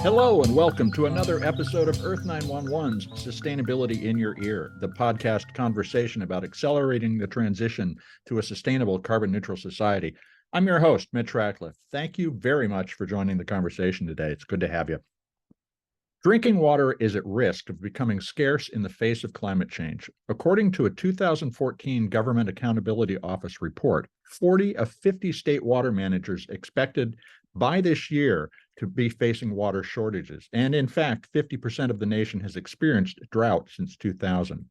Hello and welcome to another episode of Earth911's Sustainability in Your Ear, the podcast conversation about accelerating the transition to a sustainable carbon neutral society. I'm your host, Mitch Ratcliffe. Thank you very much for joining the conversation today. It's good to have you. Drinking water is at risk of becoming scarce in the face of climate change. According to a 2014 Government Accountability Office report, 40 of 50 state water managers expected by this year to be facing water shortages. And in fact, 50% of the nation has experienced drought since 2000.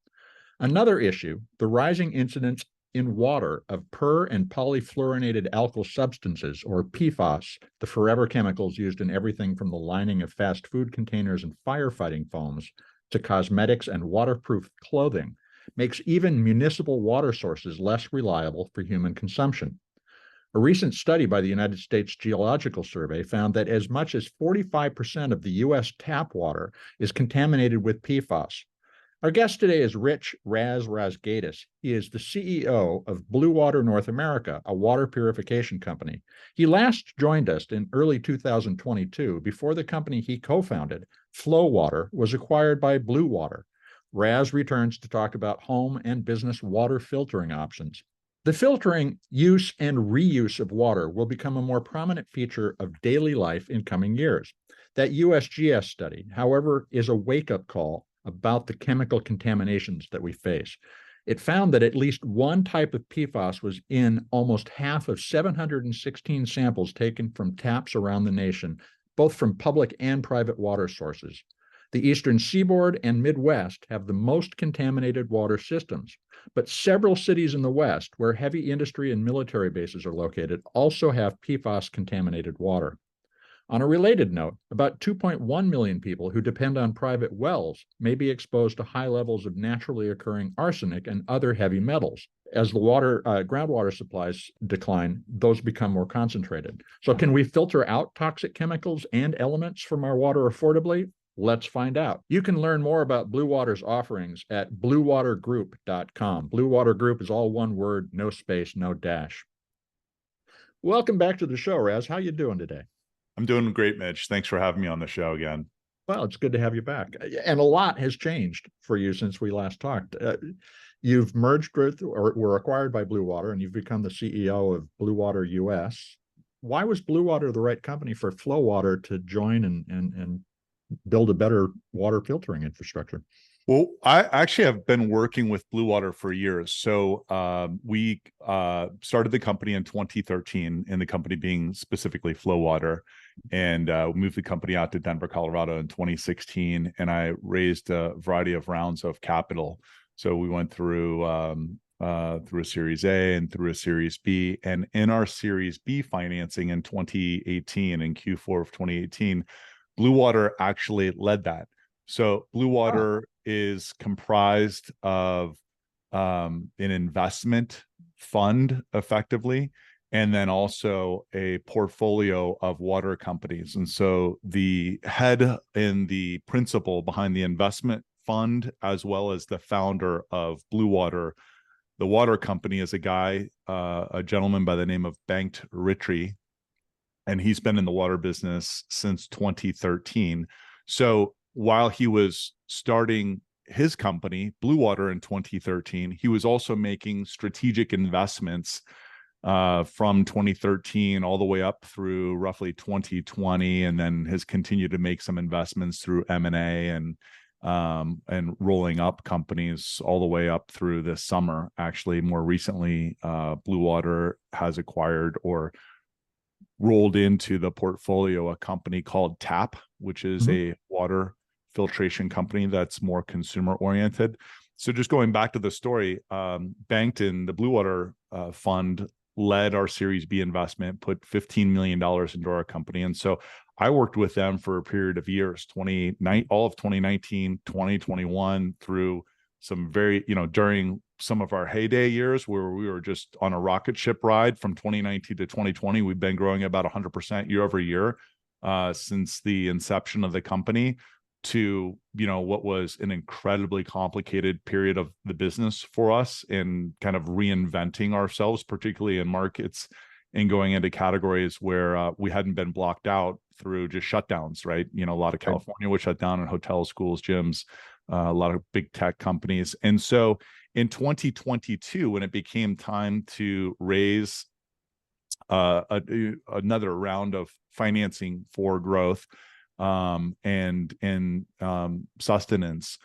Another issue, the rising incidence in water of per and polyfluorinated alkyl substances, or PFAS, the forever chemicals used in everything from the lining of fast food containers and firefighting foams to cosmetics and waterproof clothing, makes even municipal water sources less reliable for human consumption. A recent study by the United States Geological Survey found that as much as 45% of the U.S. tap water is contaminated with PFAS. Our guest today is rich-razgaitis. He is the CEO of Bluewater North America, a water purification company. He last joined us in early 2022 before the company he co-founded, FloWater, was acquired by Bluewater. Raz returns to talk about home and business water filtering options. The filtering, use, and reuse of water will become a more prominent feature of daily life in coming years. That USGS study, however, is a wake-up call about the chemical contaminations that we face. It found that at least one type of PFAS was in almost half of 716 samples taken from taps around the nation, both from public and private water sources. The Eastern Seaboard and Midwest have the most contaminated water systems, but several cities in the West, where heavy industry and military bases are located, also have PFAS-contaminated water. On a related note, about 2.1 million people who depend on private wells may be exposed to high levels of naturally occurring arsenic and other heavy metals. As the groundwater supplies decline, those become more concentrated. So can we filter out toxic chemicals and elements from our water affordably? Let's find out. You can learn more about Bluewater's offerings at bluewatergroup.com. Bluewater Group is all one word, no space, no dash. Welcome back to the show, Raz. How you doing today? I'm doing great, Mitch. Thanks for having me on the show again. Well, it's good to have you back. And a lot has changed for you since we last talked. You've merged with or were acquired by Bluewater, and you've become the CEO of Bluewater US. Why was Bluewater the right company for FloWater to join and build a better water filtering infrastructure? Well, I actually have been working with Bluewater for years. So we started the company in 2013, and the company being specifically FloWater, and moved the company out to Denver, Colorado in 2016. And I raised a variety of rounds of capital. So we went through a Series A and through a Series B. And in our Series B financing in 2018, in Q4 of 2018, Bluewater actually led that. So Bluewater is comprised of an investment fund, effectively, and then also a portfolio of water companies. And so the head and the principal behind the investment fund, as well as the founder of Bluewater, the water company, is a gentleman by the name of Bengt Ritchie, and he's been in the water business since 2013. So while he was starting his company, Bluewater, in 2013, he was also making strategic investments from 2013 all the way up through roughly 2020, and then has continued to make some investments through M&A and rolling up companies all the way up through this summer. Actually, more recently, Bluewater has acquired or rolled into the portfolio a company called TAP, which is a water filtration company that's more consumer oriented. So just going back to the story, Bengt and the Bluewater fund led our Series B investment, put $15 million into our company. And so I worked with them for a period of years, all of 2019, 2021, through some very, during some of our heyday years where we were just on a rocket ship ride from 2019 to 2020. We've been growing about 100% year over year since the inception of the company, to what was an incredibly complicated period of the business for us, and kind of reinventing ourselves, particularly in markets and going into categories where we hadn't been blocked out through just shutdowns, right? A lot of Right. California was shut down, and hotels, schools, gyms, a lot of big tech companies. And so in 2022, when it became time to raise another round of financing for growth and sustenance,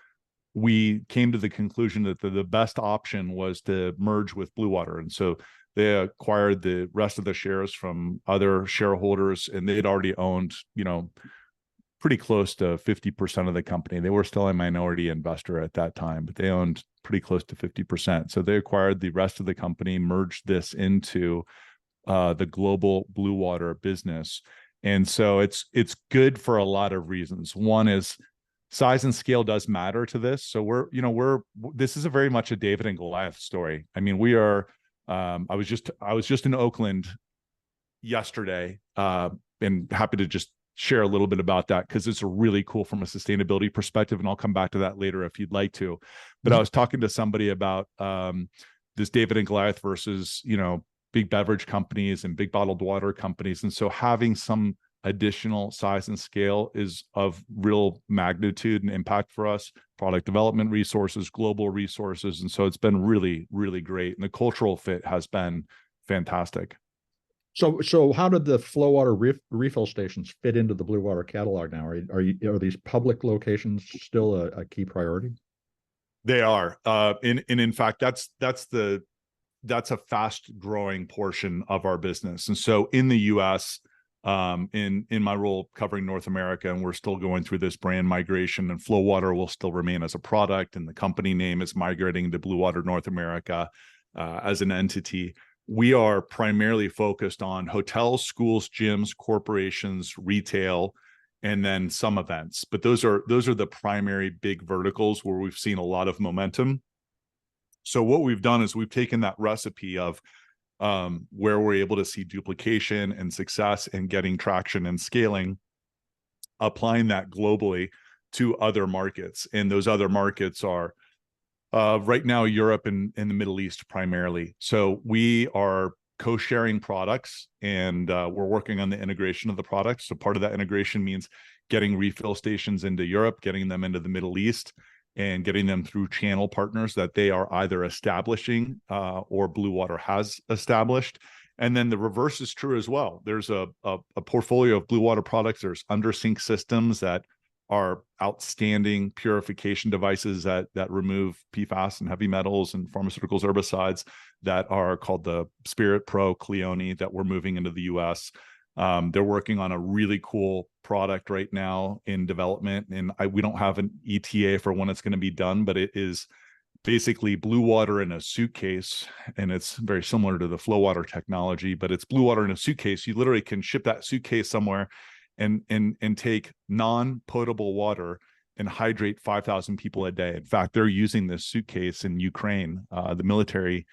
we came to the conclusion that the best option was to merge with Bluewater. And so they acquired the rest of the shares from other shareholders, and they'd already owned, pretty close to 50% of the company. They were still a minority investor at that time, but they owned pretty close to 50%. So they acquired the rest of the company, merged this into the global Bluewater business. And so it's good for a lot of reasons. One is size and scale does matter to this. So this is a very much a David and Goliath story. I mean, we are, I was just in Oakland yesterday, and happy to just share a little bit about that, because it's really cool from a sustainability perspective. And I'll come back to that later if you'd like to. But I was talking to somebody about this David and Goliath versus, big beverage companies and big bottled water companies. And so having some additional size and scale is of real magnitude and impact for us, product development resources, global resources. And so it's been really, really great. And the cultural fit has been fantastic. So how did the FloWater refill stations fit into the Bluewater catalog now? Are these public locations still a key priority? They are. In fact, that's a fast growing portion of our business. And so in the US, in my role covering North America, and we're still going through this brand migration, and FloWater will still remain as a product, and the company name is migrating to Bluewater North America as an entity. We are primarily focused on hotels, schools, gyms, corporations, retail, and then some events. But those are the primary big verticals where we've seen a lot of momentum. So what we've done is we've taken that recipe of where we're able to see duplication and success and getting traction and scaling, applying that globally to other markets. And those other markets are right now Europe and in the Middle East primarily. So we are co-sharing products, and we're working on the integration of the products. So part of that integration means getting refill stations into Europe, getting them into the Middle East, and getting them through channel partners that they are either establishing or Bluewater has established. And then the reverse is true as well. There's a portfolio of Bluewater products. There's under sink systems that are outstanding purification devices that remove PFAS and heavy metals and pharmaceuticals, herbicides, that are called the Spirit Pro Cleone, that we're moving into the US. They're working on a really cool product right now in development, and we don't have an ETA for when it's going to be done, but it is basically Bluewater in a suitcase, and it's very similar to the FloWater technology, but it's Bluewater in a suitcase. You literally can ship that suitcase somewhere and take non-potable water and hydrate 5,000 people a day. In fact, they're using this suitcase in Ukraine. The military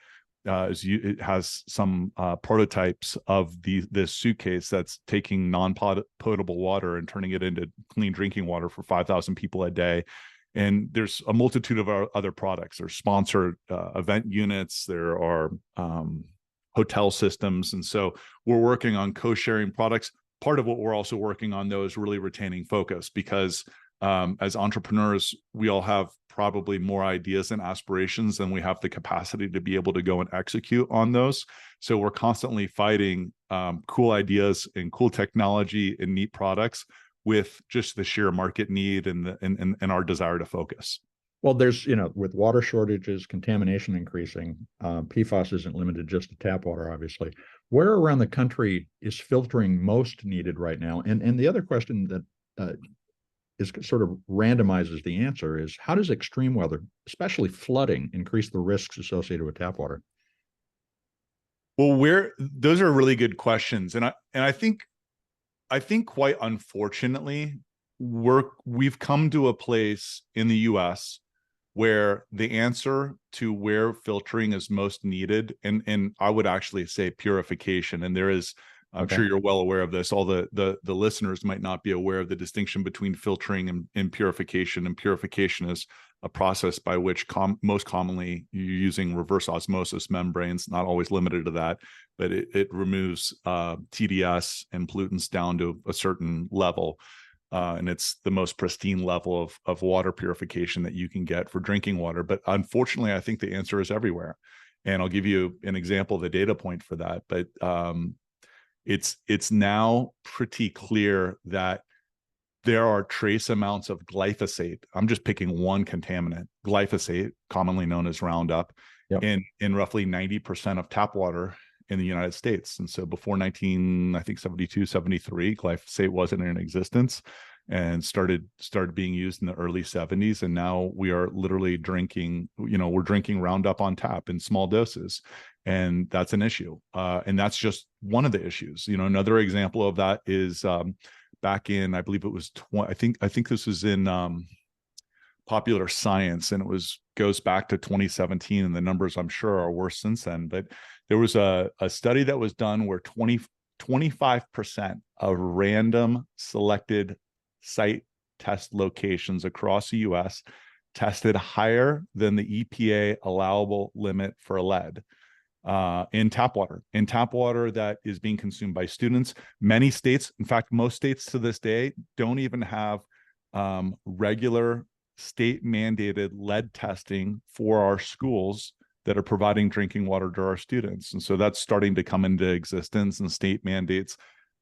it has some prototypes of this suitcase that's taking non-potable water and turning it into clean drinking water for 5,000 people a day. And there's a multitude of our other products. There's sponsored event units. There are hotel systems. And so we're working on co-sharing products. Part of what we're also working on, though, is really retaining focus, because as entrepreneurs, we all have probably more ideas and aspirations than we have the capacity to be able to go and execute on those. So we're constantly fighting cool ideas and cool technology and neat products with just the sheer market need and our desire to focus. Well, there's, with water shortages, contamination increasing, PFAS isn't limited just to tap water, obviously. Where around the country is filtering most needed right now? And the other question that is sort of randomizes the answer is, how does extreme weather, especially flooding, increase the risks associated with tap water? Well, those are really good questions. And I think quite unfortunately, we've come to a place in the US where the answer to where filtering is most needed, and I would actually say purification. And there is I'm Okay. sure you're well aware of this. All the listeners might not be aware of the distinction between filtering and purification. And purification is a process by which most commonly you're using reverse osmosis membranes, not always limited to that, but it removes TDS and pollutants down to a certain level. And it's the most pristine level of water purification that you can get for drinking water. But unfortunately, I think the answer is everywhere. And I'll give you an example of the data point for that. But it's now pretty clear that there are trace amounts of glyphosate. I'm just picking one contaminant, glyphosate, commonly known as Roundup, Yep. in roughly 90% of tap water in the United States. And so before 72, 73, glyphosate wasn't in existence and started being used in the early 70s. And now we are literally drinking, we're drinking Roundup on tap in small doses. And that's an issue. And that's just one of the issues. Another example of that is back in, I believe it was, I think this was in Popular Science, and goes back to 2017, and the numbers I'm sure are worse since then. But there was a study that was done where 25% of random selected site test locations across the US tested higher than the EPA allowable limit for lead in tap water that is being consumed by students. Many states, in fact, most states to this day, don't even have regular state mandated lead testing for our schools that are providing drinking water to our students. And so that's starting to come into existence, and state mandates.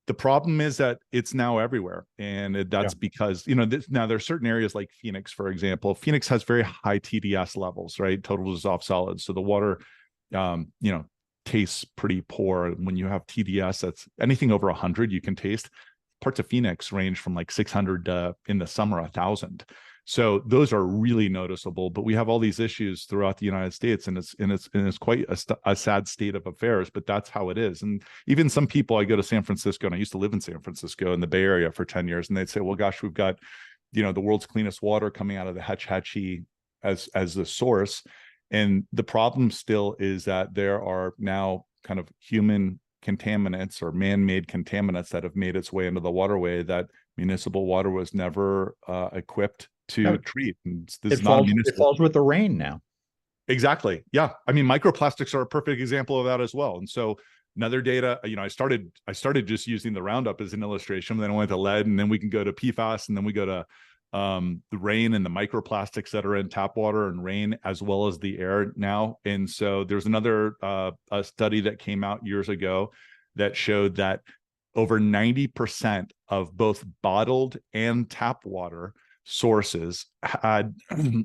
The problem is that it's now everywhere. And that's because, now there are certain areas like Phoenix, for example. Phoenix has very high TDS levels, right? Total dissolved solids. So the water, tastes pretty poor. When you have TDS, that's anything over 100 you can taste. Parts of Phoenix range from like 600 in the summer, 1,000. So those are really noticeable. But we have all these issues throughout the United States, and it's quite a sad state of affairs. But that's how it is. And even some people, I go to San Francisco, and I used to live in San Francisco in the Bay Area for 10 years, and they'd say, "Well, gosh, we've got, the world's cleanest water coming out of the Hetch Hetchy as the source." And the problem still is that there are now kind of human contaminants or man-made contaminants that have made its way into the waterway that municipal water was never equipped to treat. And this it falls with the rain now. Exactly. Yeah. I mean, microplastics are a perfect example of that as well. And so another data, I started just using the Roundup as an illustration, then I went to lead, and then we can go to PFAS, and then we go to the rain and the microplastics that are in tap water and rain, as well as the air now. And so there's another a study that came out years ago that showed that over 90% of both bottled and tap water sources had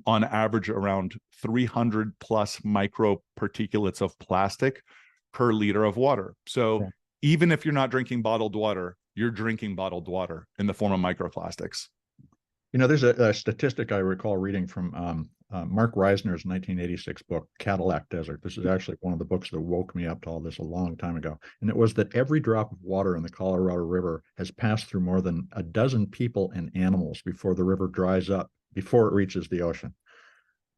on average around 300 plus microparticulates of plastic per liter of water. So even if you're not drinking bottled water, you're drinking bottled water in the form of microplastics. There's a statistic I recall reading from Mark Reisner's 1986 book, Cadillac Desert. This is actually one of the books that woke me up to all this a long time ago. And it was that every drop of water in the Colorado River has passed through more than a dozen people and animals before the river dries up, before it reaches the ocean.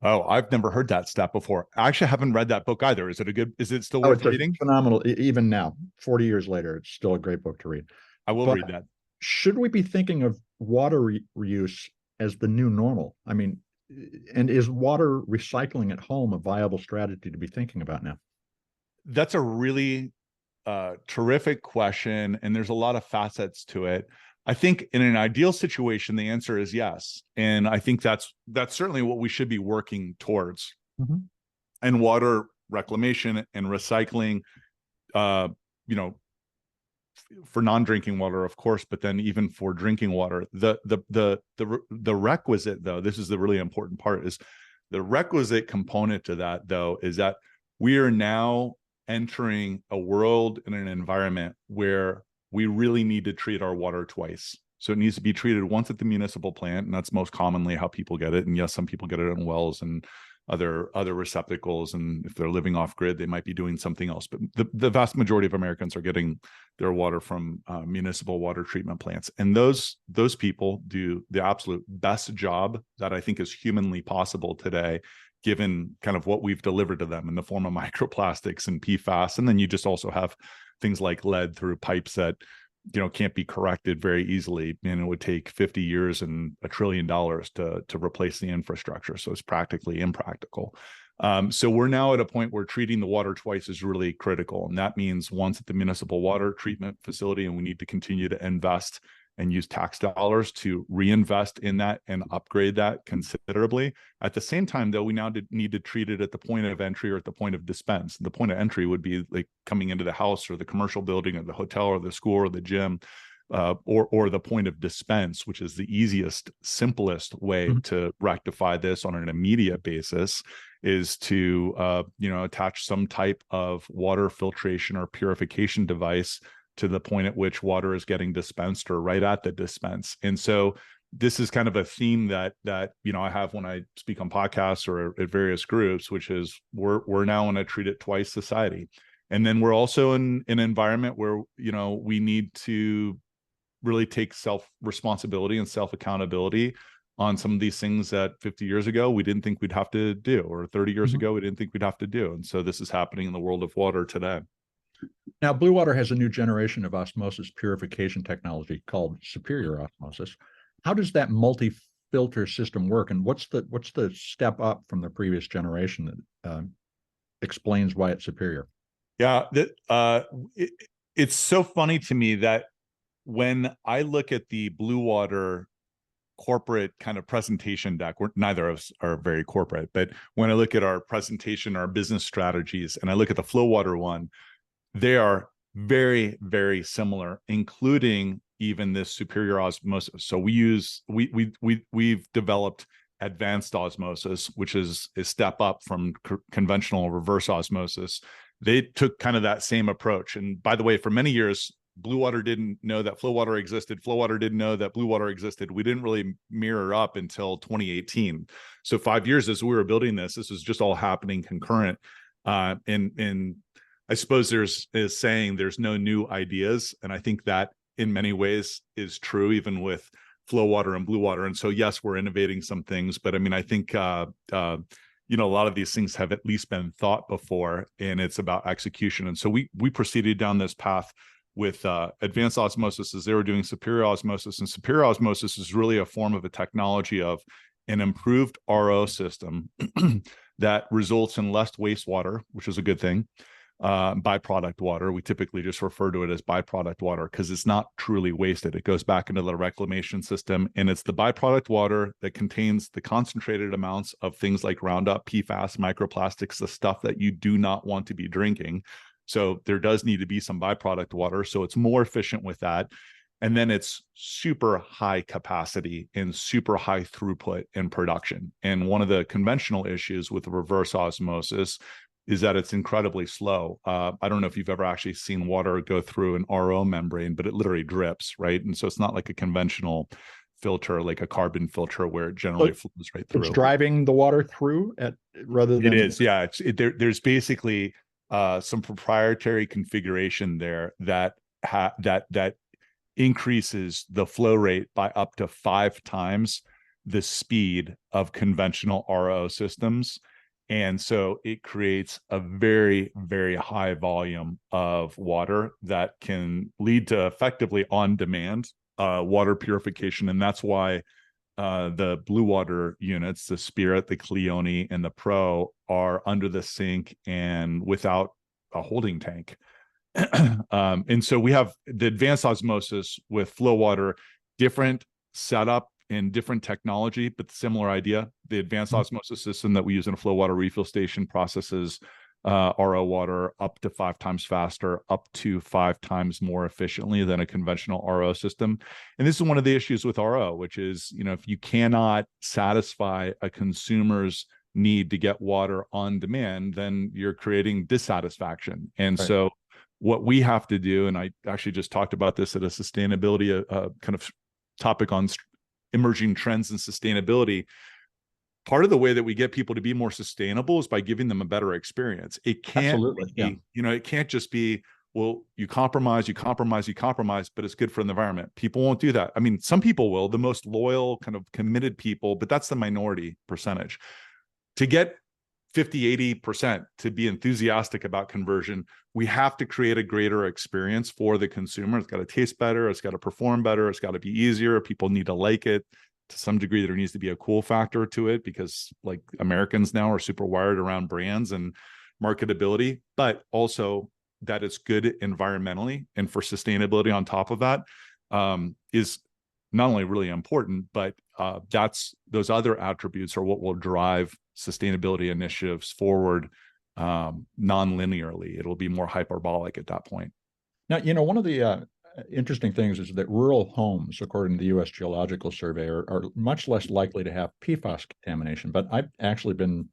Oh, I've never heard that stat before. I actually haven't read that book either. Is it still worth reading? Phenomenal. Even now, 40 years later, it's still a great book to read. I will read that. Should we be thinking of water reuse as the new normal? I mean, and is water recycling at home a viable strategy to be thinking about now? That's a really terrific question, and there's a lot of facets to it. I think in an ideal situation, the answer is yes. And I think that's certainly what we should be working towards. Mm-hmm. And water reclamation and recycling, for non-drinking water, of course, but then even for drinking water, the requisite, though, this is the really important part, is the requisite component to that, though, is that we are now entering a world and an environment where we really need to treat our water twice. So it needs to be treated once at the municipal plant, and that's most commonly how people get it. And yes, some people get it in wells and other receptacles, and if they're living off grid, they might be doing something else. But the vast majority of Americans are getting their water from municipal water treatment plants, and those people do the absolute best job that I think is humanly possible today, given kind of what we've delivered to them in the form of microplastics and PFAS. And then you just also have things like lead through pipes that, can't be corrected very easily. And it would take 50 years and $1 trillion to replace the infrastructure. So it's practically impractical. So we're now at a point where treating the water twice is really critical. And that means once at the municipal water treatment facility, and we need to continue to invest and use tax dollars to reinvest in that and upgrade that considerably. At the same time, though, we now need to treat it at the point of entry or at the point of dispense. The point of entry would be like coming into the house or the commercial building or the hotel or the school or the gym, or the point of dispense, which is the easiest, simplest way to rectify this on an immediate basis, is to attach some type of water filtration or purification device to the point at which water is getting dispensed or right at the dispense. And so this is kind of a theme that I have when I speak on podcasts or at various groups, which is we're now in a treat it twice society. And then we're also in an environment where, we need to really take self-responsibility and self-accountability on some of these things that 50 years ago we didn't think we'd have to do, or 30 years ago we didn't think we'd have to do. And so this is happening in the world of water today. Now, Bluewater has a new generation of osmosis purification technology called superior osmosis. How does that multi-filter system work, and what's the step up from the previous generation that explains why it's superior? Yeah, it's so funny to me that when I look at the Bluewater corporate kind of presentation deck, neither of us are very corporate, but when I look at our presentation, our business strategies, and I look at the FloWater one, they are very, very similar, including even this superior osmosis. So we've developed advanced osmosis, which is a step up from conventional reverse osmosis. They took kind of that same approach. And by the way, for many years, Bluewater didn't know that FloWater existed. FloWater didn't know that Bluewater existed. We didn't really mirror up until 2018. So 5 years as we were building this was just all happening concurrent. And I suppose there's no new ideas. And I think that in many ways is true, even with FloWater and Bluewater. And so, yes, we're innovating some things, but I mean, I think, a lot of these things have at least been thought before, and it's about execution. And so we proceeded down this path with advanced osmosis as they were doing superior osmosis. And superior osmosis is really a form of a technology of an improved RO system that results in less wastewater, which is a good thing. Byproduct water. We typically just refer to it as byproduct water because it's not truly wasted. It goes back into the reclamation system, and it's the byproduct water that contains the concentrated amounts of things like Roundup, PFAS, microplastics, the stuff that you do not want to be drinking. So there does need to be some byproduct water. So it's more efficient with that. And then it's super high capacity and super high throughput in production. And one of the conventional issues with reverse osmosis is that it's incredibly slow. I don't know if you've ever actually seen water go through an RO membrane, but it literally drips, right? And so it's not like a conventional filter, like a carbon filter, where it generally flows right through. It's driving the water through rather than... It is, yeah. There's basically some proprietary configuration there that increases the flow rate by up to 5 times the speed of conventional RO systems. And so it creates a very, very high volume of water that can lead to effectively on-demand water purification. And that's why the Bluewater units, the Spirit, the Cleone, and the Pro, are under the sink and without a holding tank. And so we have the advanced osmosis with FloWater, different setup and different technology, but similar idea. The advanced osmosis system that we use in a FloWater refill station processes RO water up to 5 times faster, up to 5 times more efficiently than a conventional RO system. And this is one of the issues with RO, which is, if you cannot satisfy a consumer's need to get water on demand, then you're creating dissatisfaction. And so what we have to do, and I actually just talked about this at a sustainability kind of topic on emerging trends in sustainability. Part of the way that we get people to be more sustainable is by giving them a better experience. It can't be, it can't just be, well, you compromise, but it's good for the environment. People won't do that. I mean, some people will, the most loyal, kind of committed people, but that's the minority percentage. To get 50-80% to be enthusiastic about conversion. We have to create a greater experience for the consumer. It's got to taste better, it's got to perform better, it's got to be easier, people need to like it. To some degree, there needs to be a cool factor to it, because like Americans now are super wired around brands and marketability, but also that it's good environmentally and for sustainability on top of that is not only really important, but those other attributes are what will drive sustainability initiatives forward non-linearly. It'll be more hyperbolic at that point. Now, one of the interesting things is that rural homes, according to the U.S. Geological Survey, are much less likely to have PFAS contamination. But I've actually been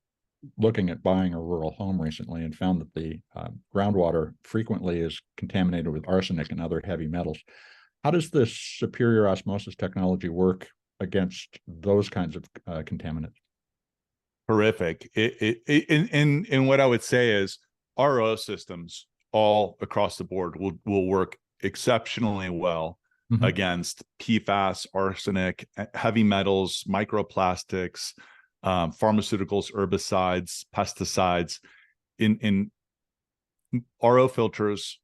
looking at buying a rural home recently and found that the groundwater frequently is contaminated with arsenic and other heavy metals. How does this superior osmosis technology work against those kinds of contaminants? Horrific. And what I would say is RO systems all across the board will work exceptionally well against PFAS, arsenic, heavy metals, microplastics, pharmaceuticals, herbicides, pesticides. In RO filters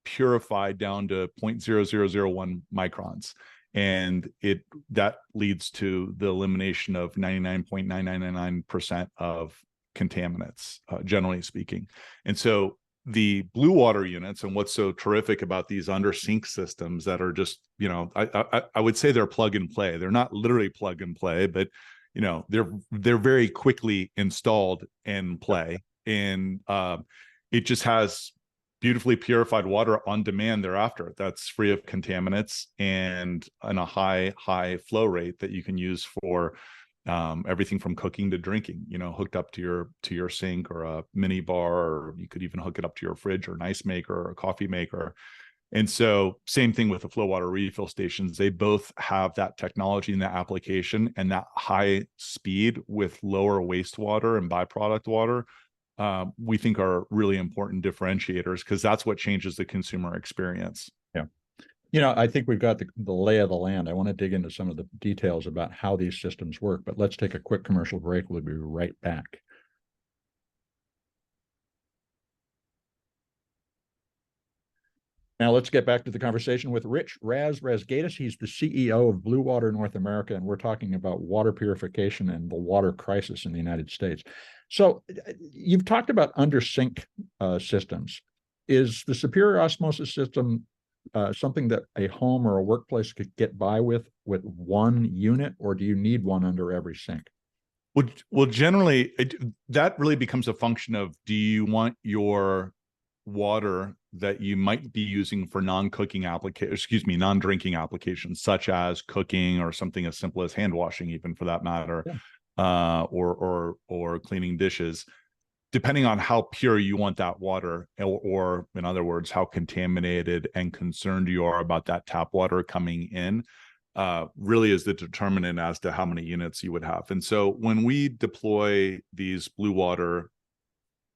purified down to 0.0001 microns. And that leads to the elimination of 99.9999% of contaminants, generally speaking. And so the Bluewater units, and what's so terrific about these under sink systems that are just, I would say they're plug and play. They're not literally plug and play, but they're very quickly installed and play. And it just has beautifully purified water on demand thereafter. That's free of contaminants and a high flow rate that you can use for everything from cooking to drinking, hooked up to your sink or a mini bar, or you could even hook it up to your fridge or an ice maker or a coffee maker. And so same thing with the FloWater refill stations. They both have that technology and that application, and that high speed with lower wastewater and byproduct water we think are really important differentiators, because that's what changes the consumer experience. Yeah. I think we've got the lay of the land. I want to dig into some of the details about how these systems work, but let's take a quick commercial break. We'll be right back. Now let's get back to the conversation with rich-razgaitis. He's the CEO of Bluewater North America, and we're talking about water purification and the water crisis in the United States. So you've talked about under sink systems. Is the superior osmosis system something that a home or a workplace could get by with one unit, or do you need one under every sink? Well, generally, that really becomes a function of, do you want your water that you might be using for non-drinking applications, such as cooking or something as simple as hand washing, even for that matter, or cleaning dishes, depending on how pure you want that water, or in other words, how contaminated and concerned you are about that tap water coming in, really is the determinant as to how many units you would have. And so when we deploy these Bluewater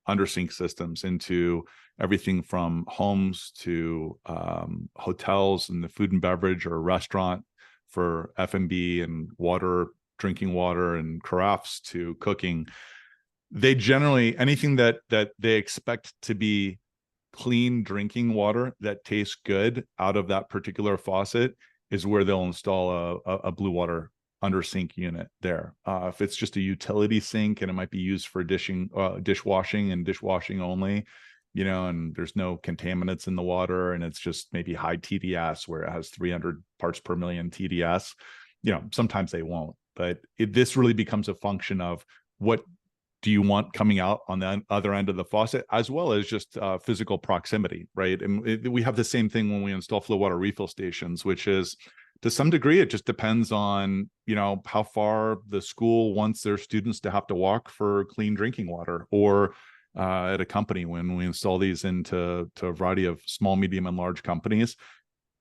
under sink systems into everything from homes to hotels and the food and beverage or restaurant for F&B and drinking water and carafes to cooking, they generally, anything that they expect to be clean drinking water that tastes good out of that particular faucet is where they'll install a Bluewater under sink unit there. If it's just a utility sink and it might be used for dishwashing and dishwashing only, and there's no contaminants in the water, and it's just maybe high TDS where it has 300 parts per million TDS, sometimes they won't. But this really becomes a function of what do you want coming out on the other end of the faucet, as well as just physical proximity, right? And we have the same thing when we install FloWater refill stations, which is, to some degree, it just depends on, how far the school wants their students to have to walk for clean drinking water, or at a company, when we install these into a variety of small, medium, and large companies,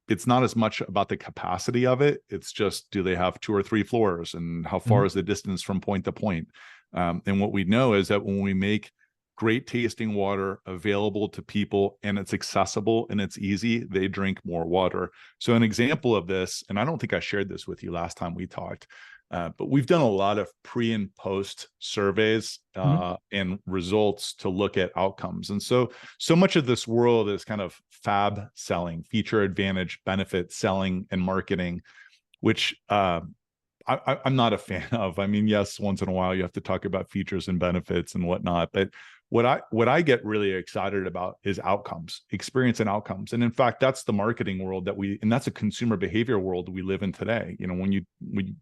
it's not as much about the capacity of it. It's just, do they have 2 or 3 floors, and how far is the distance from point to point? And what we know is that when we make great tasting water available to people, and it's accessible and it's easy, they drink more water. So an example of this, and I don't think I shared this with you last time we talked, But we've done a lot of pre and post surveys and results to look at outcomes. And so much of this world is kind of fab selling, feature advantage, benefit selling, and marketing, which I'm not a fan of. I mean, yes, once in a while you have to talk about features and benefits and whatnot, but what I get really excited about is outcomes, experience and outcomes. And in fact, that's the marketing world and that's a consumer behavior world we live in today. You know, when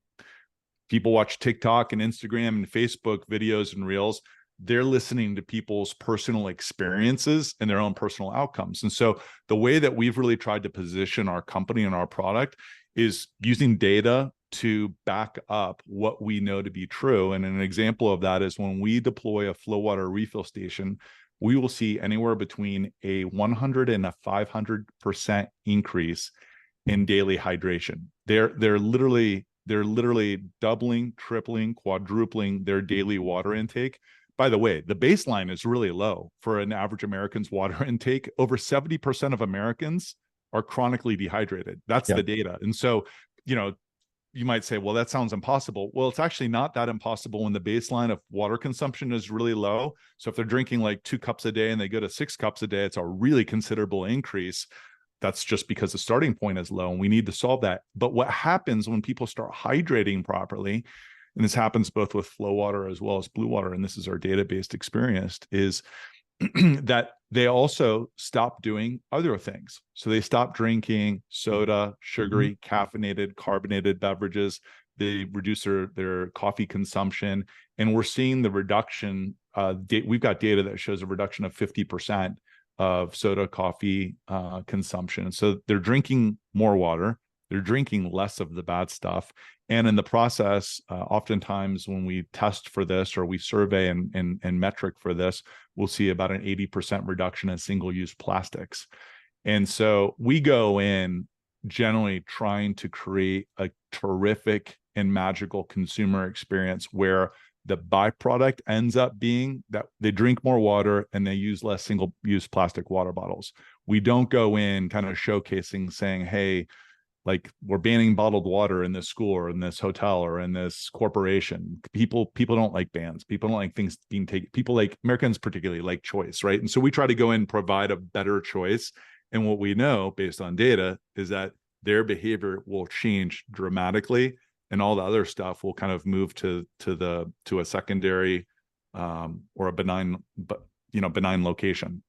people watch TikTok and Instagram and Facebook videos and reels, they're listening to people's personal experiences and their own personal outcomes. And so the way that we've really tried to position our company and our product is using data to back up what we know to be true. And an example of that is when we deploy a FloWater refill station, we will see anywhere between a 100 and a 500% increase in daily hydration. They're literally doubling, tripling, quadrupling their daily water intake. By the way, the baseline is really low for an average American's water intake. Over 70% of Americans are chronically dehydrated. That's the data. And so, you know, you might say, well, that sounds impossible. Well, it's actually not that impossible when the baseline of water consumption is really low. So if they're drinking like 2 cups a day and they go to 6 cups a day, it's a really considerable increase. That's just because the starting point is low and we need to solve that. But what happens when people start hydrating properly, and this happens both with FloWater as well as Bluewater, and this is our data-based experience, is that they also stop doing other things. So they stop drinking soda, sugary, caffeinated, carbonated beverages. They reduce their coffee consumption. And we're seeing the reduction. We've got data that shows a reduction of 50% of soda, coffee consumption. So they're drinking more water. They're drinking less of the bad stuff. And in the process, oftentimes when we test for this or we survey and metric for this, we'll see about an 80% reduction in single-use plastics. And so we go in generally trying to create a terrific and magical consumer experience where the byproduct ends up being that they drink more water and they use less single-use plastic water bottles. We don't go in kind of showcasing saying, hey, like we're banning bottled water in this school or in this hotel or in this corporation. People don't like bans. People don't like things being taken. People like Americans particularly like choice, right? And so we try to go in and provide a better choice. And what we know based on data is that their behavior will change dramatically, and all the other stuff will kind of move to a secondary or a benign location.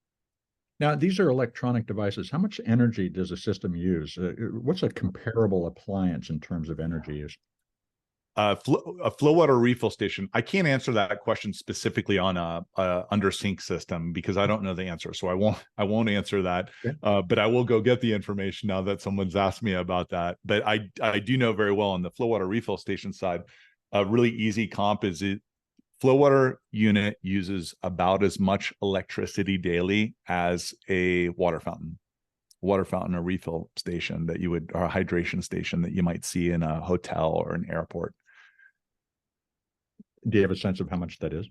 Now, these are electronic devices. How much energy does a system use? What's a comparable appliance in terms of energy use? A FloWater refill station. I can't answer that question specifically on a under sink system because I don't know the answer. So I won't answer that. Okay. But I will go get the information now that someone's asked me about that. But I do know very well on the FloWater refill station side, a really easy comp is FloWater unit uses about as much electricity daily as a water fountain or refill station or a hydration station that you might see in a hotel or an airport. Do you have a sense of how much that is?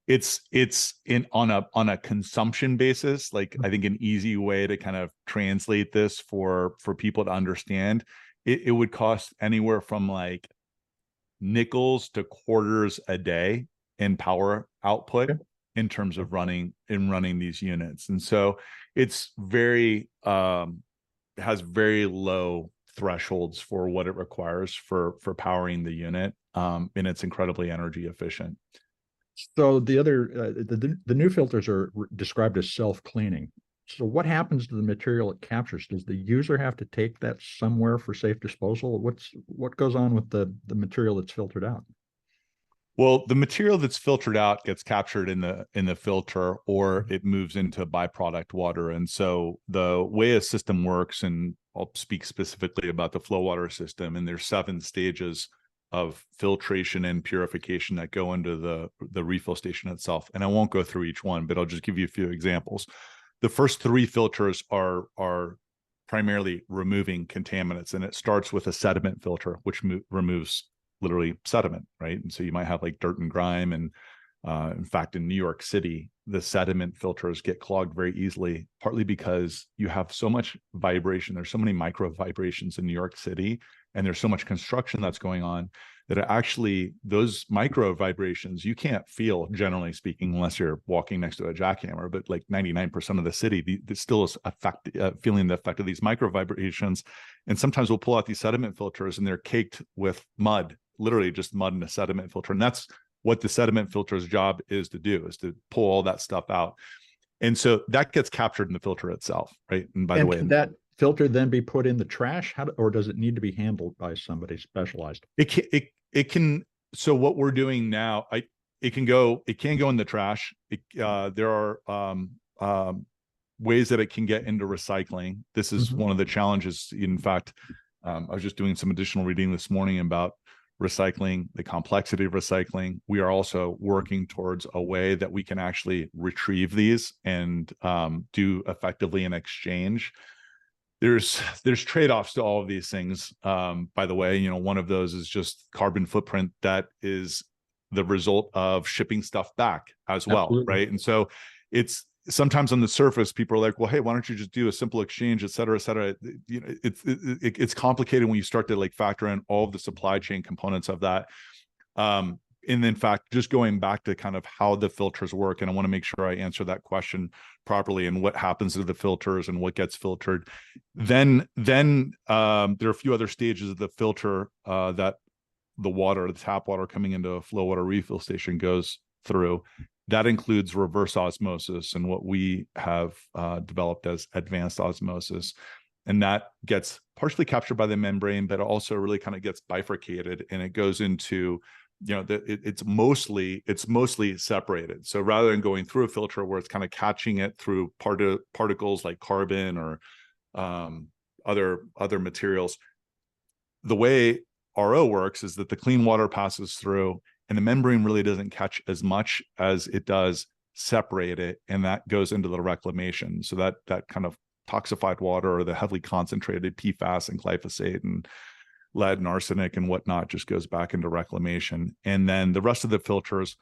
It's on a consumption basis. Like I think an easy way to kind of translate this for people to understand, it would cost anywhere from like nickels to quarters a day in power output in terms of running these units. And so it's has very low thresholds for what it requires for powering the unit. And it's incredibly energy efficient. So the new filters are described as self-cleaning. So what happens to the material it captures? Does the user have to take that somewhere for safe disposal? What goes on with the material that's filtered out? Well, the material that's filtered out gets captured in the filter, or it moves into byproduct water. And so the way a system works, and I'll speak specifically about the FloWater system, and there's 7 stages of filtration and purification that go into the refill station itself. And I won't go through each one, but I'll just give you a few examples. The first 3 filters are primarily removing contaminants, and it starts with a sediment filter, which removes literally sediment, right? And so you might have like dirt and grime. And in fact, in New York City, the sediment filters get clogged very easily, partly because you have so much vibration. There's so many micro vibrations in New York City, and there's so much construction that's going on that actually those micro vibrations you can't feel, generally speaking, unless you're walking next to a jackhammer. But like 99% of the city still is feeling the effect of these micro vibrations. And sometimes we'll pull out these sediment filters and they're caked with mud, literally just mud in a sediment filter. And that's what the sediment filter's job is to do, is to pull all that stuff out. And so that gets captured in the filter itself, right? And by the way, can that filter then be put in the trash? Or does it need to be handled by somebody specialized? It can. So what we're doing now, it can go in the trash. There are ways that it can get into recycling. This is one of the challenges. In fact, I was just doing some additional reading this morning about recycling, the complexity of recycling. We are also working towards a way that we can actually retrieve these and do effectively an exchange. There's trade-offs to all of these things. By the way, one of those is just carbon footprint that is the result of shipping stuff back as well. Absolutely. Right? And so it's sometimes on the surface, people are like, well, hey, why don't you just do a simple exchange, et cetera, et cetera. It's complicated when you start to like factor in all of the supply chain components of that. And in fact, just going back to kind of how the filters work, and I want to make sure I answer that question properly, and what happens to the filters and what gets filtered. Then there are a few other stages of the filter that the tap water coming into a FloWater refill station goes through. That includes reverse osmosis and what we have developed as advanced osmosis. And that gets partially captured by the membrane, but also really kind of gets bifurcated, and it goes into, it's mostly separated. So rather than going through a filter where it's kind of catching it through particles like carbon or other materials, the way RO works is that the clean water passes through, and the membrane really doesn't catch as much as it does separate it, and that goes into the reclamation. So that kind of toxified water, or the heavily concentrated PFAS and glyphosate and lead and arsenic and whatnot, just goes back into reclamation. And then the rest of the filters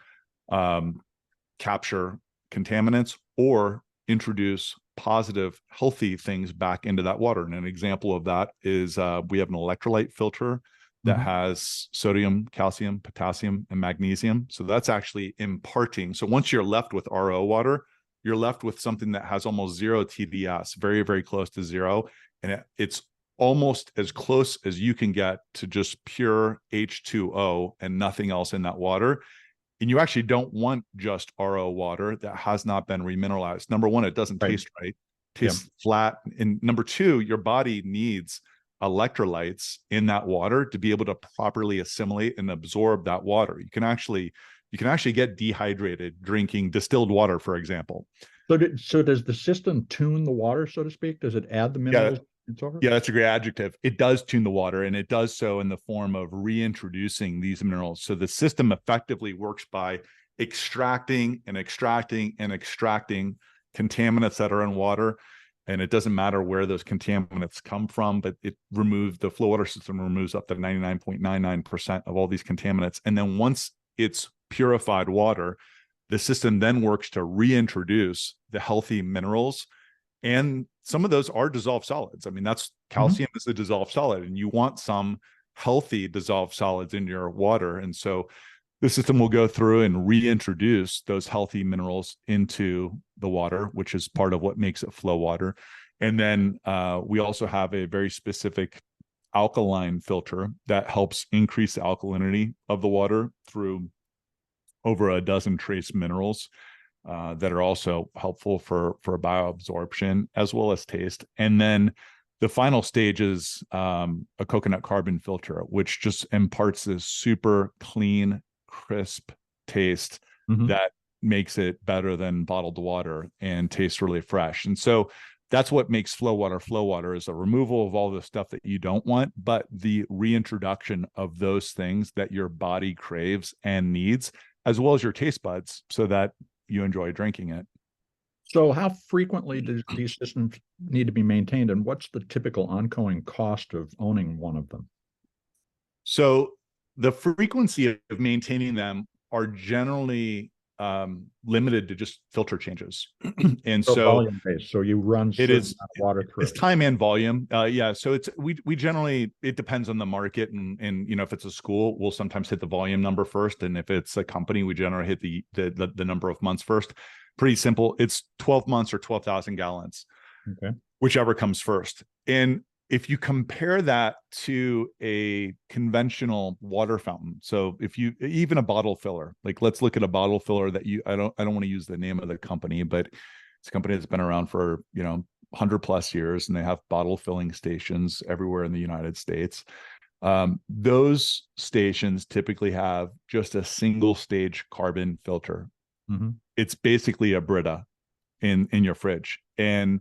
capture contaminants or introduce positive, healthy things back into that water. And an example of that is we have an electrolyte filter that has sodium, calcium, potassium, and magnesium. So that's actually imparting. So once you're left with RO water, you're left with something that has almost zero TDS, very, very close to zero. And it's almost as close as you can get to just pure H2O and nothing else in that water. And you actually don't want just RO water that has not been remineralized. Number one, it doesn't taste right, tastes flat. And number two, your body needs electrolytes in that water to be able to properly assimilate and absorb that water. You can actually get dehydrated drinking distilled water, for example. So does the system tune the water, so to speak? Does it add the minerals? Yeah, that's a great adjective. It does tune the water, and it does so in the form of reintroducing these minerals. So the system effectively works by extracting and extracting and extracting contaminants that are in water. And it doesn't matter where those contaminants come from, but the FloWater system removes up to 99.99% of all these contaminants. And then once it's purified water, the system then works to reintroduce the healthy minerals. And some of those are dissolved solids. I mean, that's calcium is a dissolved solid, and you want some healthy dissolved solids in your water. And so the system will go through and reintroduce those healthy minerals into the water, which is part of what makes it FloWater. And then we also have a very specific alkaline filter that helps increase the alkalinity of the water through over a dozen trace minerals that are also helpful for bioabsorption as well as taste. And then the final stage is a coconut carbon filter, which just imparts this super clean, crisp taste that makes it better than bottled water and tastes really fresh. And so that's what makes FloWater is the removal of all the stuff that you don't want, but the reintroduction of those things that your body craves and needs, as well as your taste buds, so that you enjoy drinking it. So how frequently do these systems need to be maintained, and what's the typical ongoing cost of owning one of them? So the frequency of maintaining them are generally limited to just filter changes. And So so volume based. So you run it certain is, amount of water through it's it. time and volume. Yeah. So it's, we generally, it depends on the market, and, you know, if it's a school, we'll sometimes hit the volume number first. And if it's a company, we generally hit the number of months first. Pretty simple. It's 12 months or 12,000 gallons, Okay. whichever comes first. And if you compare that to a conventional water fountain, so if you, even a bottle filler, like let's look at a bottle filler that I don't want to use the name of the company, but it's a company that's been around for, you know, 100+ years, and they have bottle filling stations everywhere in the United States. Those stations typically have just a single stage carbon filter. Mm-hmm. It's basically a Brita in your fridge. And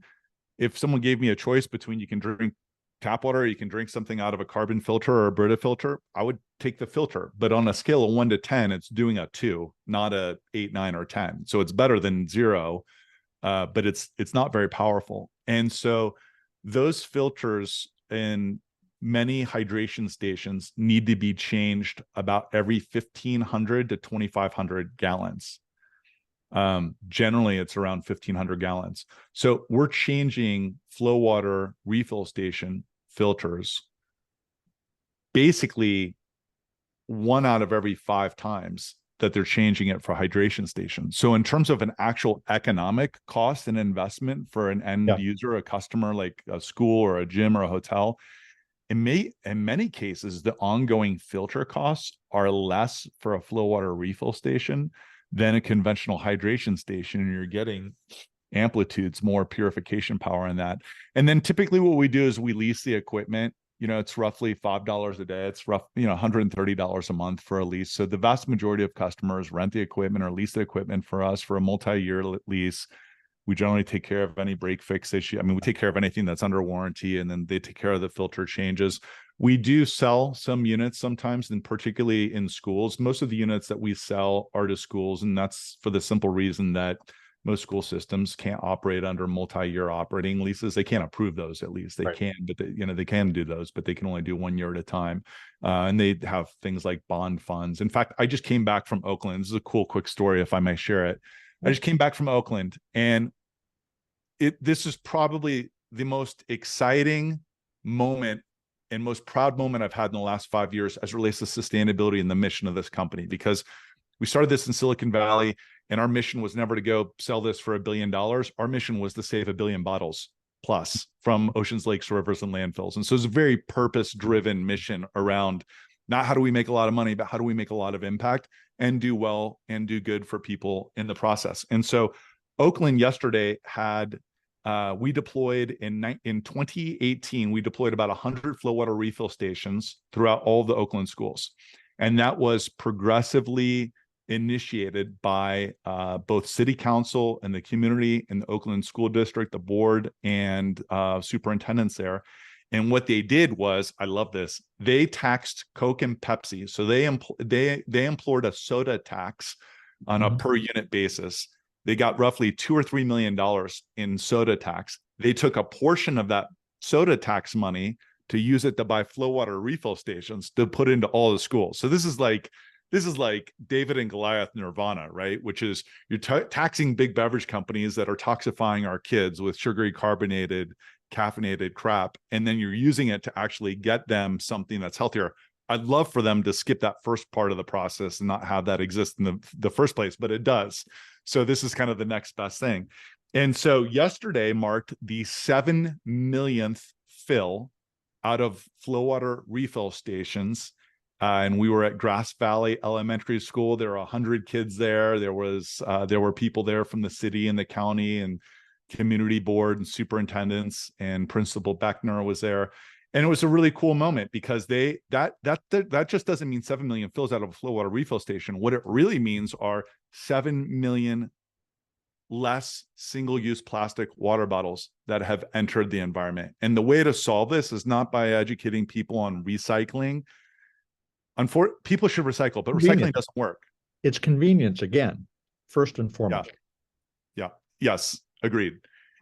if someone gave me a choice between, you can drink tap water, or you can drink something out of a carbon filter or a Brita filter, I would take the filter. But on a scale of 1 to 10, it's doing a 2, not a 8, 9, or 10. So it's better than 0, but it's not very powerful. And so those filters in many hydration stations need to be changed about every 1,500 to 2,500 gallons. Generally it's around 1,500 gallons. So we're changing FloWater refill station filters basically 1 out of every 5 times that they're changing it for hydration stations. So in terms of an actual economic cost and investment for an end user, a customer like a school or a gym or a hotel, in many cases, the ongoing filter costs are less for a FloWater refill station than a conventional hydration station, and you're getting amplitudes, more purification power in that. And then typically what we do is we lease the equipment. You know, it's roughly $5 a day. It's $130 a month for a lease. So the vast majority of customers rent the equipment or lease the equipment for us for a multi-year lease. We generally take care of any break fix issue. I mean, we take care of anything that's under warranty, and then they take care of the filter changes. We do sell some units sometimes, and particularly in schools. Most of the units that we sell are to schools, and that's for the simple reason that most school systems can't operate under multi-year operating leases. They can't approve those, at least. They can, but they can do those, but they can only do 1 year at a time. And they have things like bond funds. In fact, I just came back from Oakland. This is a cool, quick story, if I may share it. I just came back from Oakland, and this is probably the most exciting moment and most proud moment I've had in the last 5 years as it relates to sustainability and the mission of this company, because we started this in Silicon Valley, and our mission was never to go sell this for $1 billion. Our mission was to save 1 billion bottles plus from oceans, lakes, rivers, and landfills. And so it's a very purpose-driven mission around not how do we make a lot of money, but how do we make a lot of impact and do well and do good for people in the process. And so Oakland yesterday had, we deployed in 2018, we deployed about 100 FloWater refill stations throughout all the Oakland schools. And that was progressively initiated by both city council and the community in the Oakland School District, the board, and superintendents there. And what they did was, I love this, they taxed Coke and Pepsi. So they employed a soda tax on a per unit basis. They got roughly $2 or $3 million in soda tax. They took a portion of that soda tax money to use it to buy FloWater refill stations to put into all the schools. So this is like David and Goliath nirvana, right? Which is you're taxing big beverage companies that are toxifying our kids with sugary, carbonated, caffeinated crap, and then you're using it to actually get them something that's healthier. I'd love for them to skip that first part of the process and not have that exist in the first place, but it does. So this is kind of the next best thing. And so yesterday marked the 7 millionth fill out of FloWater refill stations. And we were at Grass Valley Elementary School. There were 100 kids there. There were people there from the city and the county and community board and superintendents, and Principal Beckner was there. And it was a really cool moment because that just doesn't mean 7 million fills out of a FloWater refill station. What it really means are 7 million less single-use plastic water bottles that have entered the environment. And the way to solve this is not by educating people on recycling. People should recycle, but recycling doesn't work. It's convenience again, first and foremost. Yeah. Yes. Agreed.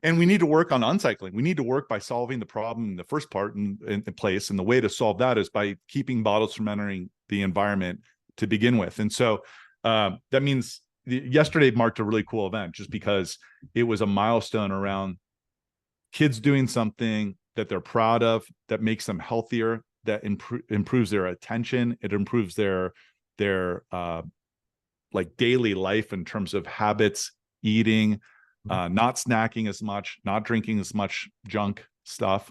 And we need to work on uncycling. We need to work by solving the problem in the first part in place. And the way to solve that is by keeping bottles from entering the environment to begin with. And so that means yesterday marked a really cool event just because it was a milestone around kids doing something that they're proud of, that makes them healthier, that improves their attention. It improves their like daily life in terms of habits, eating, not snacking as much, not drinking as much junk stuff.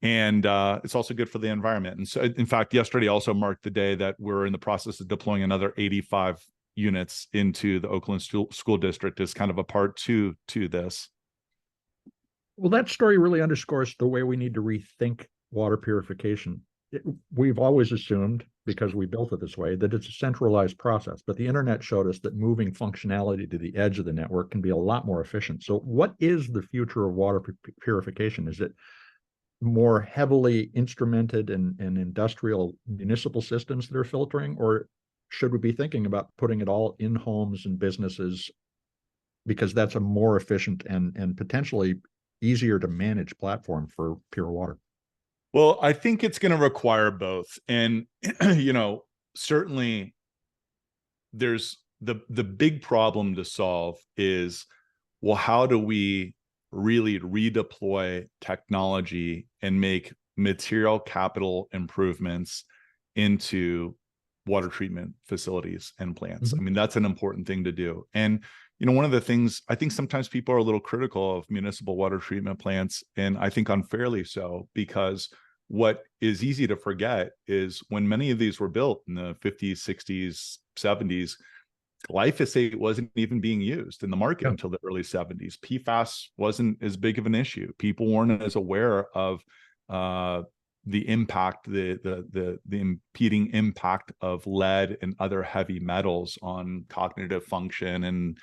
And it's also good for the environment. And so, in fact, yesterday also marked the day that we're in the process of deploying another 85 units into the Oakland School District as kind of a part two to this. Well, that story really underscores the way we need to rethink water purification. We've always assumed, because we built it this way, that it's a centralized process, but the internet showed us that moving functionality to the edge of the network can be a lot more efficient. So what is the future of water purification? Is it more heavily instrumented and industrial municipal systems that are filtering, or should we be thinking about putting it all in homes and businesses, because that's a more efficient and potentially easier to manage platform for pure water? Well, I think it's going to require both. And, certainly there's the big problem to solve is, well, how do we really redeploy technology and make material capital improvements into water treatment facilities and plants? I mean, that's an important thing to do. And one of the things, I think sometimes people are a little critical of municipal water treatment plants, and I think unfairly so, because what is easy to forget is when many of these were built in the 50s, 60s, 70s, glyphosate wasn't even being used in the market until the early 70s. PFAS wasn't as big of an issue. People weren't as aware of the impact, the impeding impact of lead and other heavy metals on cognitive function and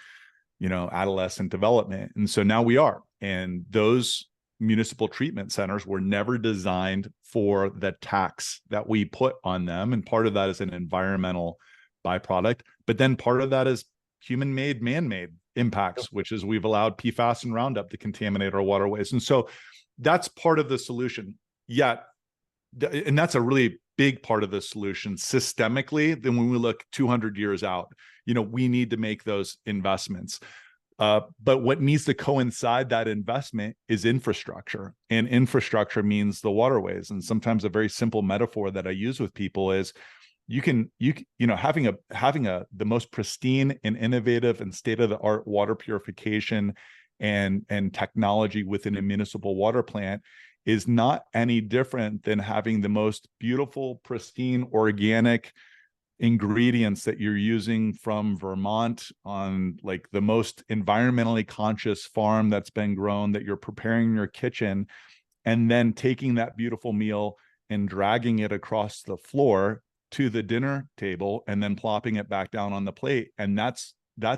adolescent development. And so now we are. And those municipal treatment centers were never designed for the tax that we put on them. And part of that is an environmental byproduct. But then part of that is human-made, man-made impacts, which is we've allowed PFAS and Roundup to contaminate our waterways. And so that's part of the solution. Yet, and that's a really big part of the solution systemically. Then when we look 200 years out, we need to make those investments. But what needs to coincide that investment is infrastructure, and infrastructure means the waterways. And sometimes a very simple metaphor that I use with people is having the most pristine and innovative and state-of-the-art water purification and technology within a municipal water plant is not any different than having the most beautiful, pristine, organic ingredients that you're using from Vermont on like the most environmentally conscious farm that's been grown that you're preparing in your kitchen, and then taking that beautiful meal and dragging it across the floor to the dinner table and then plopping it back down on the plate. And that's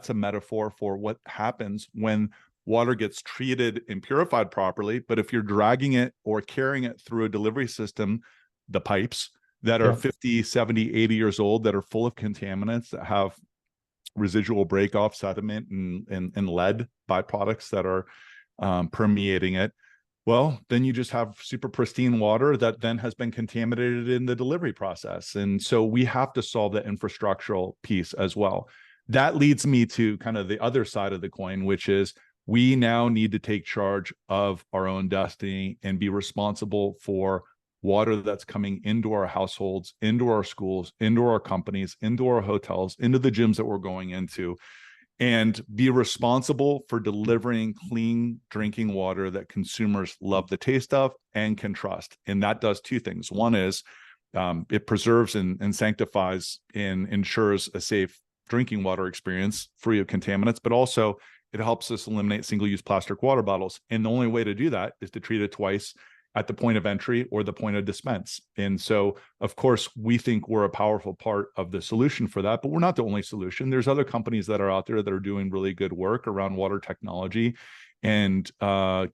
a metaphor for what happens when water gets treated and purified properly. But if you're dragging it or carrying it through a delivery system, the pipes that are 50, 70, 80 years old, that are full of contaminants, that have residual break-off sediment and lead byproducts that are permeating it, well, then you just have super pristine water that then has been contaminated in the delivery process. And so we have to solve the infrastructural piece as well. That leads me to kind of the other side of the coin, which is we now need to take charge of our own destiny and be responsible for water that's coming into our households, into our schools, into our companies, into our hotels, into the gyms that we're going into, and be responsible for delivering clean drinking water that consumers love the taste of and can trust. And that does two things. One is it preserves and sanctifies and ensures a safe drinking water experience free of contaminants, but also it helps us eliminate single-use plastic water bottles. And the only way to do that is to treat it twice at the point of entry or the point of dispense. And so, of course, we think we're a powerful part of the solution for that, but we're not the only solution. There's other companies that are out there that are doing really good work around water technology and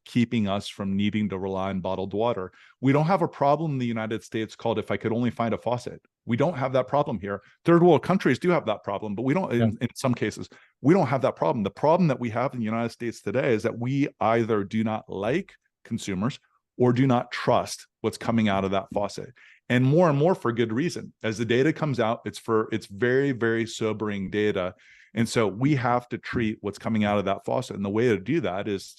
keeping us from needing to rely on bottled water. We don't have a problem in the United States called "if I could only find a faucet." We don't have that problem here. Third world countries do have that problem, but we don't, in some cases, we don't have that problem. The problem that we have in the United States today is that we either do not like consumers or do not trust what's coming out of that faucet. And more for good reason. As the data comes out, it's very, very sobering data. And so we have to treat what's coming out of that faucet. And the way to do that is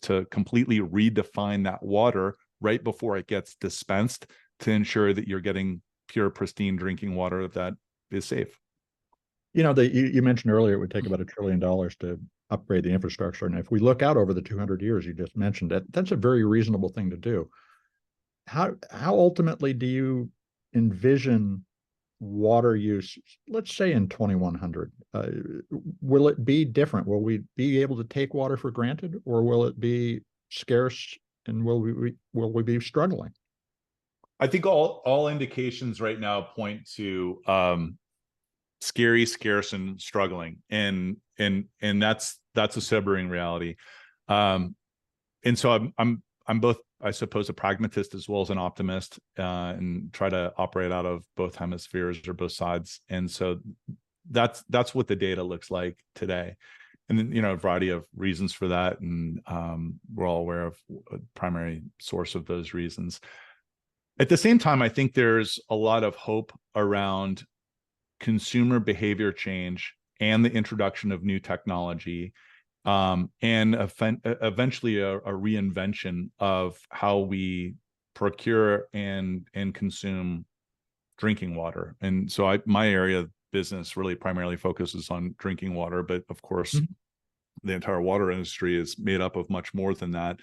to completely redefine that water right before it gets dispensed to ensure that you're getting pure, pristine drinking water that is safe. You know, you mentioned earlier it would take about $1 trillion to upgrade the infrastructure. And if we look out over the 200 years you just mentioned, that's a very reasonable thing to do. How ultimately do you envision water use, let's say in 2100? Will it be different? Will we be able to take water for granted, or will it be scarce, and will we be struggling? I think all indications right now point to scary, scarce, and struggling, and that's a sobering reality. And so I'm both, I suppose, a pragmatist as well as an optimist, and try to operate out of both hemispheres or both sides. And so that's what the data looks like today. And then, you know, a variety of reasons for that, and we're all aware of a primary source of those reasons. At the same time, I think there's a lot of hope around consumer behavior change and the introduction of new technology, and eventually a reinvention of how we procure and consume drinking water. And so my area of business really primarily focuses on drinking water, but of course, the entire water industry is made up of much more than that.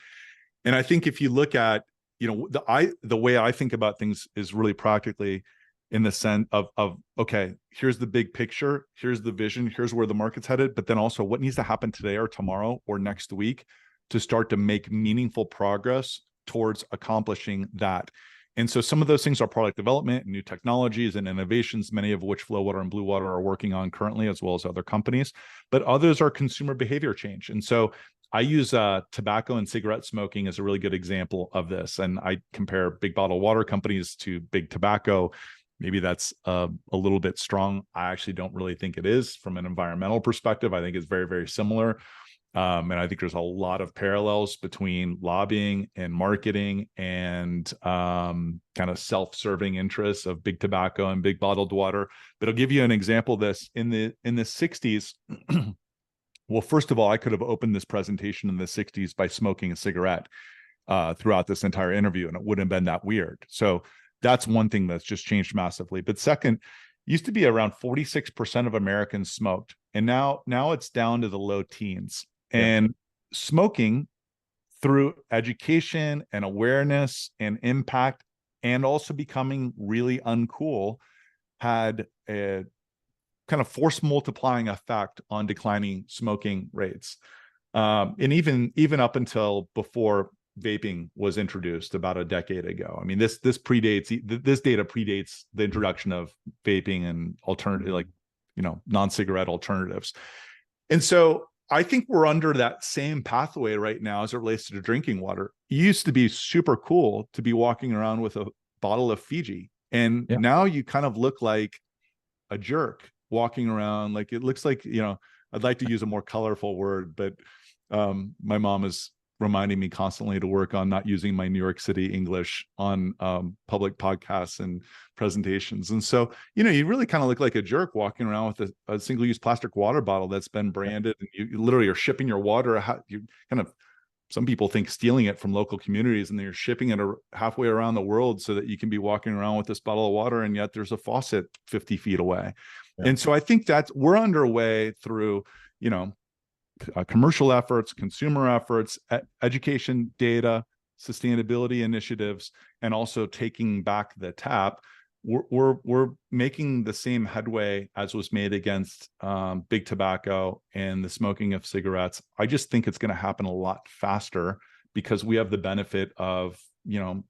And I think if you look at, you know, the way I think about things is really practically, in the sense of okay, here's the big picture, here's the vision, here's where the market's headed, but then also what needs to happen today or tomorrow or next week to start to make meaningful progress towards accomplishing that. And so some of those things are product development and new technologies and innovations, many of which FloWater and Bluewater are working on currently, as well as other companies, but others are consumer behavior change. And so I use tobacco and cigarette smoking as a really good example of this. And I compare big bottle water companies to big tobacco. Maybe that's a little bit strong. I actually don't really think it is from an environmental perspective. I think it's very, very similar. And I think there's a lot of parallels between lobbying and marketing and kind of self-serving interests of big tobacco and big bottled water. But I'll give you an example of this. In the 60s, well, first of all, I could have opened this presentation in the 60s by smoking a cigarette throughout this entire interview, and it wouldn't have been that weird. So that's one thing that's just changed massively. But second, used to be around 46% of Americans smoked, and now it's down to the low teens. And smoking, through education and awareness and impact, and also becoming really uncool, had a kind of force multiplying effect on declining smoking rates. And even up until before vaping was introduced about a decade ago. I mean, this data predates the introduction of vaping and alternative, like, you know, non-cigarette alternatives. And so I think we're under that same pathway right now as it relates to drinking water. It used to be super cool to be walking around with a bottle of Fiji, and now you kind of look like a jerk walking around. Like, it looks like, you know, I'd like to use a more colorful word, but my mom is reminding me constantly to work on not using my New York City English on public podcasts and presentations. And so, you know, you really kind of look like a jerk walking around with a single-use plastic water bottle that's been branded, and you literally are shipping your water. You kind of, some people think, stealing it from local communities, and then you're shipping it halfway around the world so that you can be walking around with this bottle of water, and yet there's a faucet 50 feet away. And so I think that we're underway through, you know, commercial efforts, consumer efforts, education, data, sustainability initiatives, and also taking back the tap. We're making the same headway as was made against big tobacco and the smoking of cigarettes. I just think it's going to happen a lot faster because we have the benefit of, you know,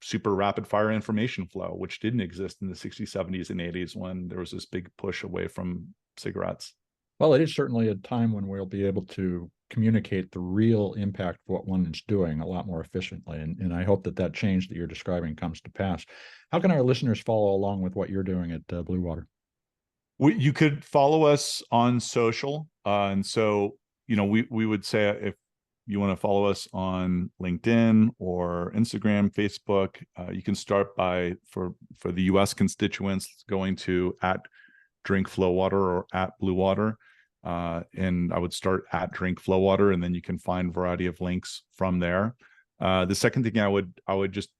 super rapid fire information flow, which didn't exist in the 60s, 70s, and 80s when there was this big push away from cigarettes. Well, it is certainly a time when we'll be able to communicate the real impact of what one is doing a lot more efficiently. And I hope that change that you're describing comes to pass. How can our listeners follow along with what you're doing at Bluewater? You could follow us on social. And so, you know, we would say, if you want to follow us on LinkedIn or Instagram, Facebook, you can start by, for the US constituents, going to drink FloWater or at Bluewater. And I would start at drink FloWater, and then you can find a variety of links from there. The second thing I would just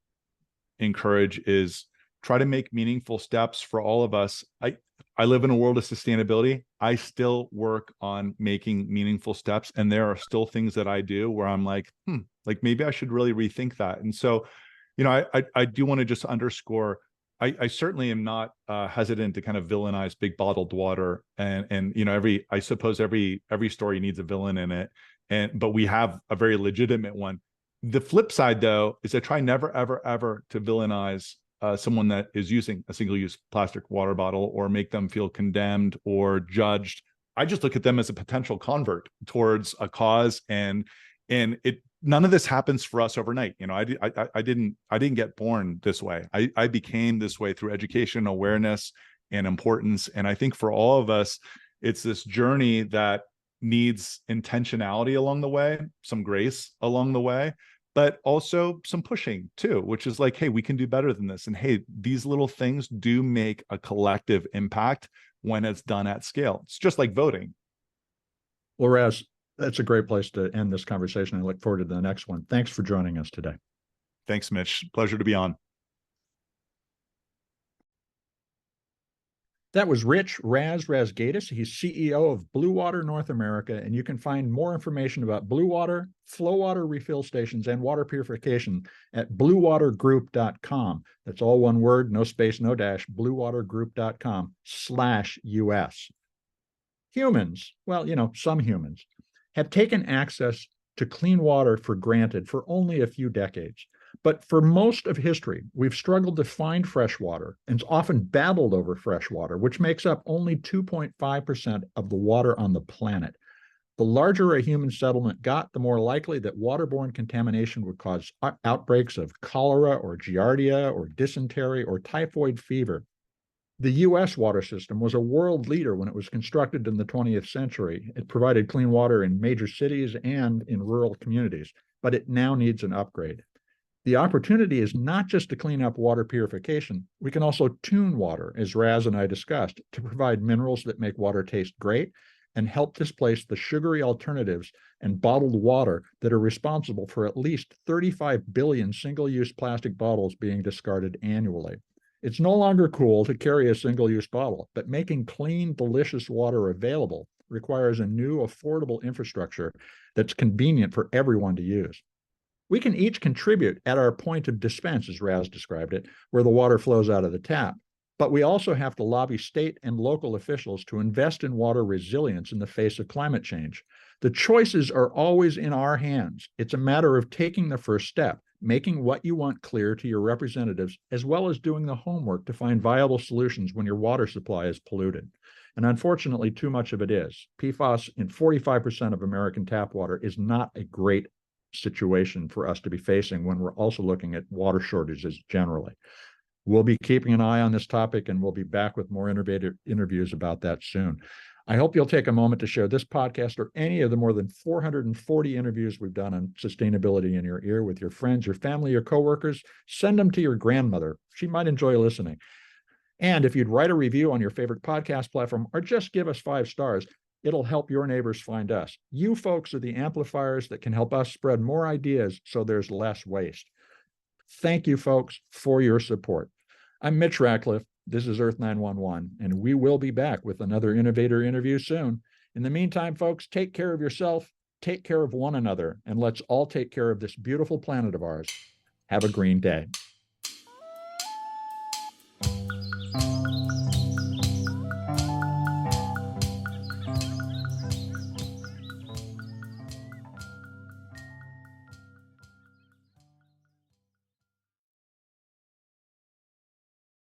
encourage is try to make meaningful steps for all of us. I live in a world of sustainability. I still work on making meaningful steps, and there are still things that I do where I'm like maybe I should really rethink that. And so, I do want to just underscore, I certainly am not hesitant to kind of villainize big bottled water, and I suppose every story needs a villain in it, but we have a very legitimate one. The flip side, though, is I try never, ever, ever to villainize someone that is using a single-use plastic water bottle or make them feel condemned or judged. I just look at them as a potential convert towards a cause, and none of this happens for us overnight. I didn't get born this way. I became this way through education, awareness, and importance. And I think for all of us, it's this journey that needs intentionality along the way, some grace along the way, but also some pushing too, which is like, hey, we can do better than this. And hey, these little things do make a collective impact when it's done at scale. It's just like voting. Well, Raz, that's a great place to end this conversation. I look forward to the next one. Thanks for joining us today. Thanks, Mitch. Pleasure to be on. That was rich-razgaitis. He's CEO of Bluewater North America, and you can find more information about Bluewater, FloWater refill stations, and water purification at bluewatergroup.com. That's all one word, no space, no dash, bluewatergroup.com/US. Humans, well, some humans, have taken access to clean water for granted for only a few decades. But for most of history, we've struggled to find fresh water and often battled over fresh water, which makes up only 2.5% of the water on the planet. The larger a human settlement got, the more likely that waterborne contamination would cause outbreaks of cholera or giardia or dysentery or typhoid fever. The U.S. water system was a world leader when it was constructed in the 20th century. It provided clean water in major cities and in rural communities, but it now needs an upgrade. The opportunity is not just to clean up water purification. We can also tune water, as Raz and I discussed, to provide minerals that make water taste great and help displace the sugary alternatives and bottled water that are responsible for at least 35 billion single-use plastic bottles being discarded annually. It's no longer cool to carry a single-use bottle, but making clean, delicious water available requires a new, affordable infrastructure that's convenient for everyone to use. We can each contribute at our point of dispense, as Raz described it, where the water flows out of the tap. But we also have to lobby state and local officials to invest in water resilience in the face of climate change. The choices are always in our hands. It's a matter of taking the first step, making what you want clear to your representatives, as well as doing the homework to find viable solutions when your water supply is polluted. And unfortunately, too much of it is. PFAS in 45% of American tap water is not a great situation for us to be facing when we're also looking at water shortages generally. We'll be keeping an eye on this topic, and we'll be back with more innovative interviews about that soon. I hope you'll take a moment to share this podcast or any of the more than 440 interviews we've done on sustainability in your ear with your friends, your family, your coworkers. Send them to your grandmother. She might enjoy listening. And if you'd write a review on your favorite podcast platform or just give us 5 stars, it'll help your neighbors find us. You folks are the amplifiers that can help us spread more ideas so there's less waste. Thank you, folks, for your support. I'm Mitch Ratcliffe. This is Earth911, and we will be back with another innovator interview soon. In the meantime, folks, take care of yourself, take care of one another, and let's all take care of this beautiful planet of ours. Have a green day.